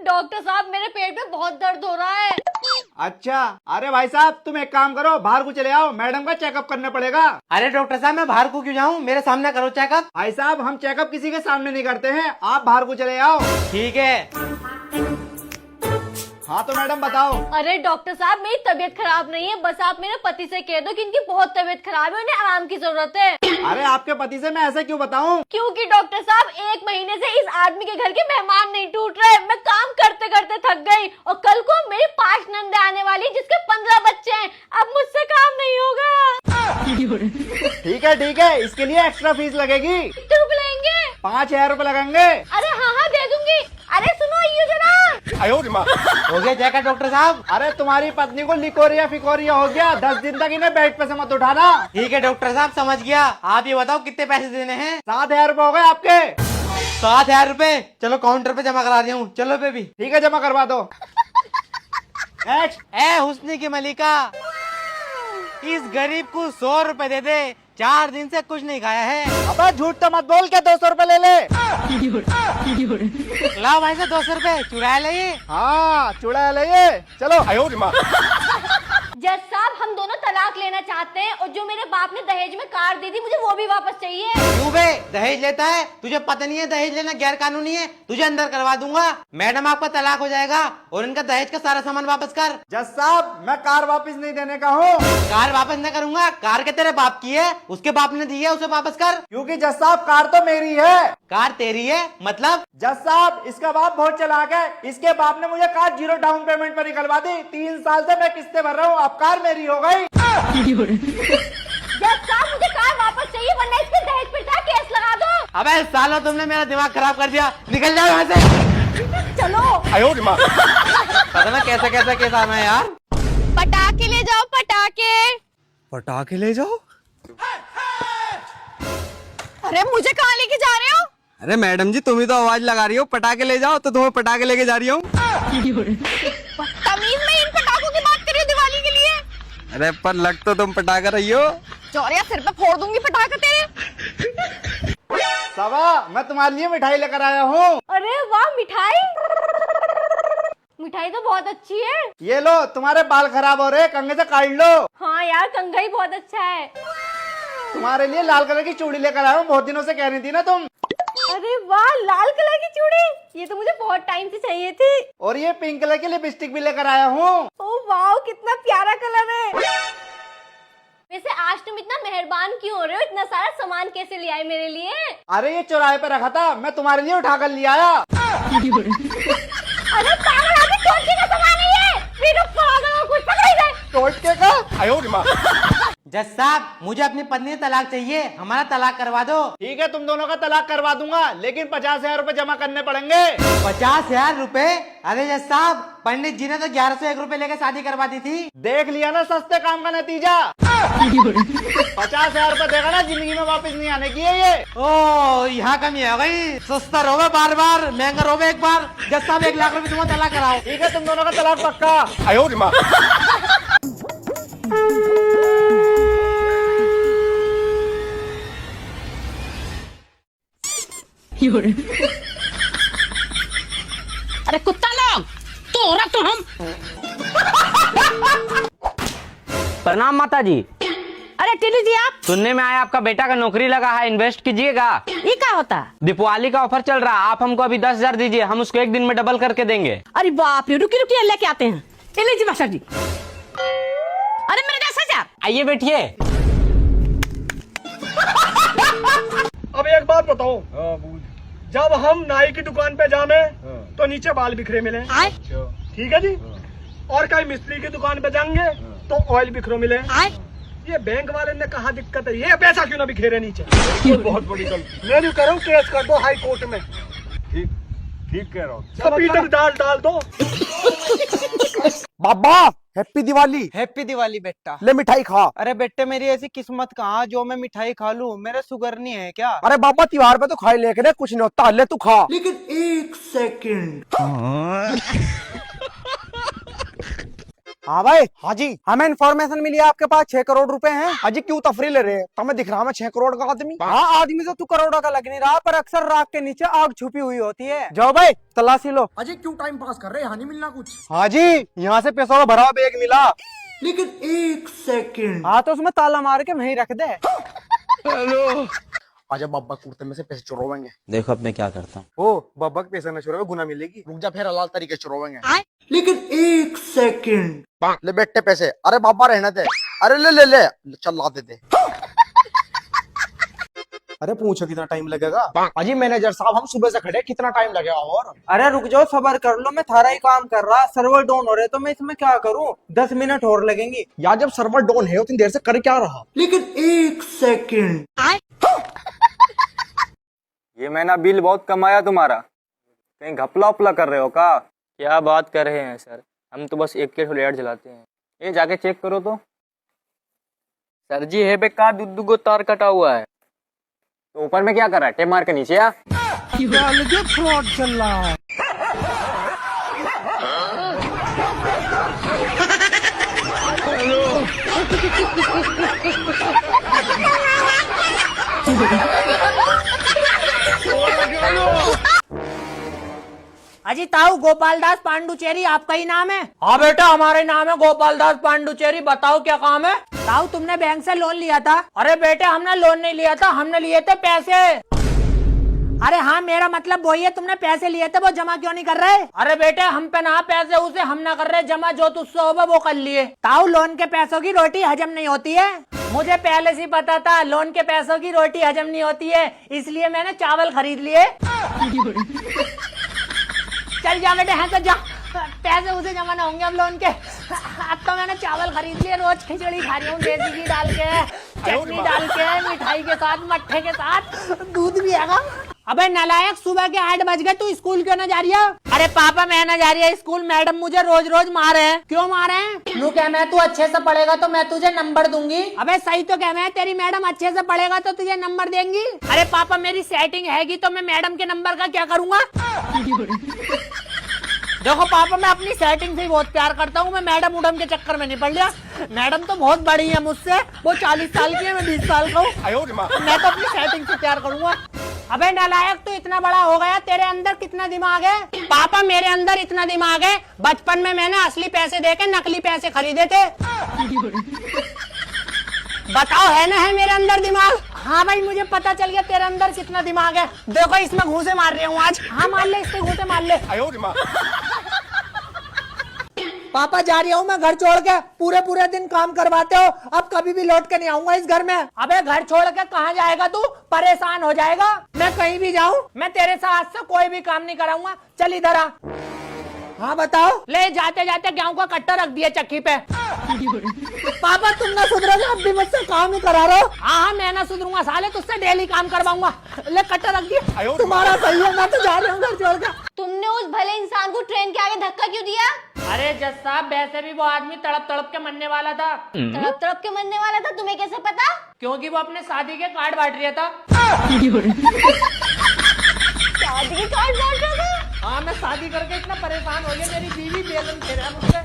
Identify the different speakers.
Speaker 1: Doctor साहब मेरे पेट में बहुत दर्द हो रहा है।
Speaker 2: अच्छा, अरे भाई साहब तुम एक काम करो, बाहर को चले आओ, मैडम का चेकअप करना पड़ेगा।
Speaker 3: अरे डॉक्टर साहब मैं बाहर को क्यों जाऊँ, मेरे सामने करो चेकअप।
Speaker 2: भाई साहब हम चेकअप किसी के सामने नहीं करते हैं, आप बाहर को चले आओ।
Speaker 3: ठीक है।
Speaker 2: हाँ तो मैडम बताओ।
Speaker 1: अरे डॉक्टर साहब मेरी तबीयत खराब नहीं है, बस आप मेरे पति से कह दो कि इनकी बहुत तबीयत खराब है, उन्हें आराम की जरूरत है।
Speaker 2: अरे आपके पति से मैं ऐसे क्यों बताऊं?
Speaker 1: क्योंकि डॉक्टर साहब 1 महीने से इस आदमी के घर के मेहमान नहीं टूट रहे। मैं काम करते करते थक गई और कल को मेरी 5 नंदे आने वाली जिसके 15 बच्चे हैं। अब मुझसे काम नहीं होगा।
Speaker 2: ठीक है, इसके लिए एक्स्ट्रा फीस लगेगी।
Speaker 1: कितने रुपए लेंगे?
Speaker 2: 5,000 रुपए लगेंगे।
Speaker 1: अरे हाँ दे दूंगी। अरे सुनो ये जरा।
Speaker 3: हो गया चेकअप डॉक्टर साहब?
Speaker 2: अरे तुम्हारी पत्नी को लिकोरिया फिकोरिया हो गया, 10 दिन तक इन्हें बेड पे से मत उठाना।
Speaker 3: ठीक है डॉक्टर साहब समझ गया। आप ये बताओ कितने पैसे देने हैं?
Speaker 2: 7,000 रुपए हो गए आपके।
Speaker 3: 7,000 रुपए? चलो काउंटर पे जमा करा दिया हूँ, चलो बेबी।
Speaker 2: ठीक है जमा करवा दो। नेक्स्ट।
Speaker 3: ए हुस्नी की मलिका, इस गरीब को 100 रुपए दे दे, 4 दिन से कुछ नहीं खाया है।
Speaker 2: अबे झूठ तो मत बोल के 200 रुपए ले ले।
Speaker 3: लाओ भाई से 200 रुपए चुरा ले।
Speaker 2: हाँ चुड़ा ले ये, चलो।
Speaker 1: जज साहब हम दोनों तलाक लेना चाहते हैं और जो मेरे बाप ने दहेज में कार दी थी मुझे वो भी वापस चाहिए।
Speaker 3: क्यों बे, दहेज लेता है? तुझे पता नहीं है दहेज लेना गैर कानूनी है? तुझे अंदर करवा दूंगा। मैडम आपका तलाक हो जाएगा और इनका दहेज का सारा सामान वापस कर।
Speaker 2: जज साहब मैं कार वापस नहीं देने का हूँ।
Speaker 3: कार वापस न करूंगा। कार के तेरे बाप की है, उसके बाप ने दी है, उसे वापस कर।
Speaker 2: क्योंकि जज साहब कार तो मेरी है।
Speaker 3: कार तेरी है मतलब?
Speaker 2: जज साहब इसका बाप बहुत चालाक है, इसके बाप ने मुझे कार 0 डाउन पेमेंट पर निकलवा दी। 3 साल से मैं किस्तें भर रहा हूँ, अब कार मेरी हो गई।
Speaker 1: जज साहब मुझे कार वापस चाहिए वरना इसके दहेज पे का केस लगा दो।
Speaker 3: अबे सालो तुमने मेरा दिमाग खराब कर दिया, निकल जाओ यहाँ से।
Speaker 1: चलो।
Speaker 3: पता ना कैसा कैसा केस आना है यार।
Speaker 1: पटाखे ले जाओ पटाखे।
Speaker 4: पटाखे ले जाओ?
Speaker 1: अरे मुझे कहाँ लेके जा रहे हो?
Speaker 4: अरे मैडम जी तुम ही तो आवाज लगा रही हो पटाखे ले जाओ, तो तुम्हें पटाखे लेके जा रही हूँ।
Speaker 1: तमीज में इन पटाखों की बात कर रही हो दिवाली के लिए?
Speaker 4: अरे पर लग तो तुम पटाखा रही हो।
Speaker 1: चौरिया सिर पे फोड़ दूंगी पटाखे तेरे।
Speaker 2: सवा मैं तुम्हारे लिए मिठाई लेकर आया हूँ।
Speaker 1: अरे वाह मिठाई, मिठाई तो बहुत अच्छी है।
Speaker 2: ये लो, तुम्हारे बाल खराब हो रहे, कंघे से काट लो।
Speaker 1: हाँ यार कंघा ही बहुत अच्छा है।
Speaker 2: तुम्हारे लिए लाल कलर की चूड़ी लेकर आया हूँ, बहुत दिनों से कह रही थी ना तुम।
Speaker 1: अरे वाह लाल कलर की चूड़ी, ये तो मुझे बहुत टाइम से चाहिए थी।
Speaker 2: और ये पिंक कलर की लिपस्टिक भी लेकर आया हूँ।
Speaker 1: ओह वाह कितना प्यारा कलर है। वैसे आज तुम इतना मेहरबान क्यों हो रहे हो, इतना सारा सामान कैसे ले आए मेरे लिए?
Speaker 2: अरे ये चौराहे पे रखा था, मैं तुम्हारे लिए उठा कर ले आया।
Speaker 1: अरे पागल आदमी, टोटके का सामान है ये। फिर पागल और कुछ पकड़ ही गए।
Speaker 2: टोटके का?
Speaker 3: जज साहब मुझे अपनी पत्नी से तलाक चाहिए, हमारा तलाक करवा दो।
Speaker 2: ठीक है तुम दोनों का तलाक करवा दूंगा, लेकिन 50,000 रुपए जमा करने पड़ेंगे।
Speaker 3: 50,000 रुपए? अरे जज साहब पंडित जी ने तो 1101 रुपए लेकर शादी करवा दी थी।
Speaker 2: देख लिया ना सस्ते काम का नतीजा। 50,000 रुपए देगा ना, जिंदगी में वापस नहीं आने की है ये।
Speaker 3: ओ यहाँ कमी हो गई, सस्ता रोवे बार बार, महंगा रोवे एक बार। जज साहब 1 लाख रुपए तुम्हें तलाक कराओ।
Speaker 2: ठीक है तुम दोनों का तलाक पक्का।
Speaker 5: अरे कुत्ता लोग तोरा तो हम।
Speaker 6: प्रणाम माता जी।
Speaker 5: अरे टिल्ली जी आप,
Speaker 6: सुनने में आया आपका बेटा का नौकरी लगा है, इन्वेस्ट कीजिएगा।
Speaker 5: ये क्या होता है?
Speaker 6: दीपावली का ऑफर चल रहा है, आप हमको अभी 10,000 दीजिए, हम उसको 1 दिन में डबल करके देंगे।
Speaker 5: अरे बाप रे, रुकी रुकी लेके आते हैं। टिल्ली जी मास्टर जी, अरे मेरे 10,000।
Speaker 6: आइए बैठिए।
Speaker 7: अब एक बात बताओ, जब हम नाई की दुकान पे जामे तो नीचे बाल बिखरे मिले, ठीक है जी। और कहीं मिस्त्री की दुकान पे जाएंगे तो ऑयल बिखरो मिले। ये बैंक वाले ने कहा दिक्कत है, ये पैसा क्यों ना बिखेरे नीचे। बहुत बड़ी गलती। मैं नहीं कर रहा हूँ, केस कर दो हाई कोर्ट में। ठीक कह रहा हूँ। कंप्यूटर डाल दो।
Speaker 2: बाबा हैप्पी दिवाली।
Speaker 4: हैप्पी दिवाली बेटा।
Speaker 2: ले मिठाई खा।
Speaker 4: अरे बेटे मेरी ऐसी किस्मत कहाँ जो मैं मिठाई खा लूं, मेरा शुगर नहीं है क्या?
Speaker 2: अरे बाबा त्योहार पे तो खाई लेके दे, कुछ नहीं होता, ले तू खा।
Speaker 8: लेकिन 1 सेकंड।
Speaker 4: हाँ भाई,
Speaker 7: हाँ जी।
Speaker 4: हमें इन्फॉर्मेशन मिली है आपके पास 6 करोड़ रुपए हैं।
Speaker 7: अजी क्यों तफरी ले रहे हैं? तुम्हें दिख रहा मैं 6 करोड़ का आदमी?
Speaker 4: हाँ, आदमी तो तू करोड़ों का लग नहीं रहा, पर अक्सर राख के नीचे आग छुपी हुई होती है। जाओ भाई, तलाशी लो।
Speaker 7: अजी क्यों टाइम पास कर रहे हैं? यहाँ नहीं मिलना कुछ?
Speaker 4: हाँ जी, यहाँ से पैसों का भरा हुआ बैग मिला।
Speaker 7: लेकिन 1 सेकंड।
Speaker 4: हाँ तो उसमें ताला मार के वहीं रख दे।
Speaker 7: आजा बाबा कुर्ते में से पैसे चुरावेंगे।
Speaker 3: देखो अब मैं क्या करता हूँ।
Speaker 4: ओ बाबा के पैसे न चुरावे, गुना मिलेगी।
Speaker 7: रुक जा, फिर हलाल तरीके से चुरावेंगे। लेकिन 1 सेकंड। ले बेटे पैसे। अरे बाबा रहने दे। अरे ले ले ले, चल ला दे दे।
Speaker 4: अरे पूछो कितना टाइम लगेगा?
Speaker 7: अजी मैनेजर साहब, हम सुबह से खड़े, कितना टाइम लगेगा? और
Speaker 4: अरे रुक जाओ, सबर कर लो, मैं थारा ही काम कर रहा। सर्वर डाउन हो रहे तो मैं इसमें क्या करूं? 10 मिनट और लगेंगे।
Speaker 7: यार जब सर्वर डाउन है उतनी देर से कर क्या रहा? लेकिन 1 सेकंड।
Speaker 8: ये महीना बिल बहुत कम आया तुम्हारा, कहीं घपला उपला कर रहे हो का? क्या बात कर रहे हैं सर, हम तो बस एक के लाइट जलाते हैं। ये जाके चेक करो तो। सर जी है पे का दुगो तार कटा हुआ है, तो ऊपर में क्या कर रहा है? टेप मार के नीचे आ।
Speaker 4: फ्रॉड चल रहा है।
Speaker 5: अजी ताऊ, गोपाल दास पांडुचेरी आपका ही नाम है?
Speaker 6: हाँ बेटा, हमारे नाम है गोपाल दास पांडुचेरी। बताओ क्या काम है?
Speaker 5: ताऊ, तुमने बैंक से लोन लिया था?
Speaker 6: अरे बेटे, हमने लोन नहीं लिया था, हमने लिए थे पैसे।
Speaker 5: अरे हाँ, मेरा मतलब वही है, तुमने पैसे लिए थे वो जमा क्यों नहीं कर रहे?
Speaker 6: अरे बेटे, हम पे ना पैसे उसे हम ना कर रहे जमा, जो तुझसे होगा वो कर लिए।
Speaker 5: ताऊ, लोन के पैसों की रोटी हजम नहीं होती है।
Speaker 6: मुझे पहले से पता था लोन के पैसों की रोटी हजम नहीं होती है, इसलिए मैंने चावल खरीद लिए। चल जा बेटे, हाँ तो जा, पैसे उसे जमा ना होंगे अब लोन के। अब तो मैंने चावल खरीद लिए, रोज खिचड़ी खा रही हूँ देसी घी डाल के, चटनी डाल के, मिठाई के साथ, मट्ठे के साथ, दूध भी आएगा।
Speaker 5: अबे नालायक, सुबह के 8 बज गए, तू स्कूल क्यों ना जा रही है?
Speaker 6: अरे पापा, मैं ना जा रही है स्कूल, मैडम मुझे रोज रोज मारे हैं।
Speaker 5: क्यों मारे हैं?
Speaker 6: नू क्या, मैं तू अच्छे से पढ़ेगा तो मैं तुझे नंबर दूंगी।
Speaker 5: अबे सही तो कह, मैं तेरी मैडम अच्छे से पढ़ेगा तो तुझे नंबर देंगी।
Speaker 6: अरे पापा, मेरी सेटिंग हैगी तो मैं मैडम के नंबर का क्या करूंगा? देखो पापा, मैं अपनी सेटिंग से ही बहुत प्यार करता हूँ, मैं मैडम उडम के चक्कर में नहीं पड़ लिया। मैडम तो बहुत बड़ी है मुझसे, वो 40 साल की है, मैं 20 साल का हूँ। मैं तो अपनी सेटिंग से प्यार करूंगा।
Speaker 5: अबे नालायक, तू इतना बड़ा हो गया, तेरे अंदर कितना दिमाग है? पापा, मेरे अंदर इतना दिमाग है, बचपन में मैंने असली पैसे देके नकली पैसे खरीदे थे। बताओ, है ना है मेरे अंदर दिमाग? हाँ भाई, मुझे पता चल गया तेरे अंदर कितना दिमाग है। देखो, इसमें घूंसे मार रही हूँ आज। हाँ मार ले, इसमें घूंसे मार ले। पापा, जा रही हूँ मैं घर छोड़ के, पूरे पूरे दिन काम करवाते हो, अब कभी भी लौट के नहीं आऊंगा इस घर में।
Speaker 6: अबे घर छोड़ के कहाँ जाएगा तू? परेशान हो जाएगा।
Speaker 5: मैं कहीं भी जाऊँ,
Speaker 6: मैं तेरे साथ से कोई भी काम नहीं कराऊंगा। चल इधर आ।
Speaker 5: हाँ बताओ।
Speaker 6: ले, जाते जाते गेहूं का कट्टा रख दिया चक्की पे।
Speaker 5: पापा, तुम ना सुधरोगे, अब भी मुझसे काम ही करा रहे हो।
Speaker 6: हाँ, मैं ना सुधरूंगा साले, तुझसे डेली काम करवाऊंगा। ले, कट्टा रख दिया।
Speaker 5: तुम्हारा सही है, मैं तो जा रही हूँ घर छोड़ के।
Speaker 1: तुमने उस भले इंसान को ट्रेन के आगे धक्का क्यों दिया?
Speaker 6: अरे जज साहब, वैसे भी वो आदमी तड़प तड़प के मरने वाला था।
Speaker 1: तड़प तड़प के मरने वाला था, तुम्हें कैसे पता?
Speaker 6: क्योंकि वो अपने शादी के कार्ड बांट रहा था।
Speaker 1: शादी के कार्ड बांट रहा था?
Speaker 6: हाँ, मैं शादी करके इतना परेशान हो गया, मेरी बीवी बेगम खेल रहा है मुझसे।